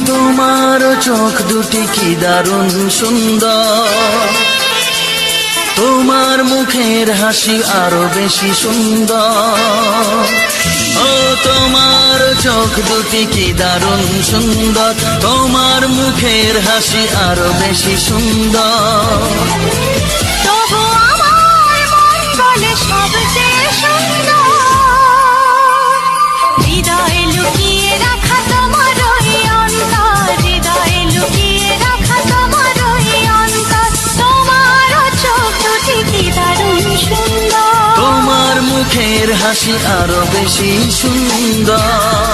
তোমার চোখ দুটি কি দারুণ সুন্দর, তোমার মুখের হাসি আরো বেশি সুন্দর। ও তোমার চোখ দুটি কি দারুণ সুন্দর, তোমার মুখের হাসি আরো বেশি সুন্দর। তবু আমার মন বলে সবচেয়ে সুন্দর, হৃদয়ে লুকিয়ে রাখা তোমার ওই অন্তর, হৃদয়ে লুকিয়ে রাখা তোমার ওই অন্তর। তোমার চোখ দুটি কি দারুণ সুন্দর, তোমার মুখের হাসি আরো বেশি সুন্দর।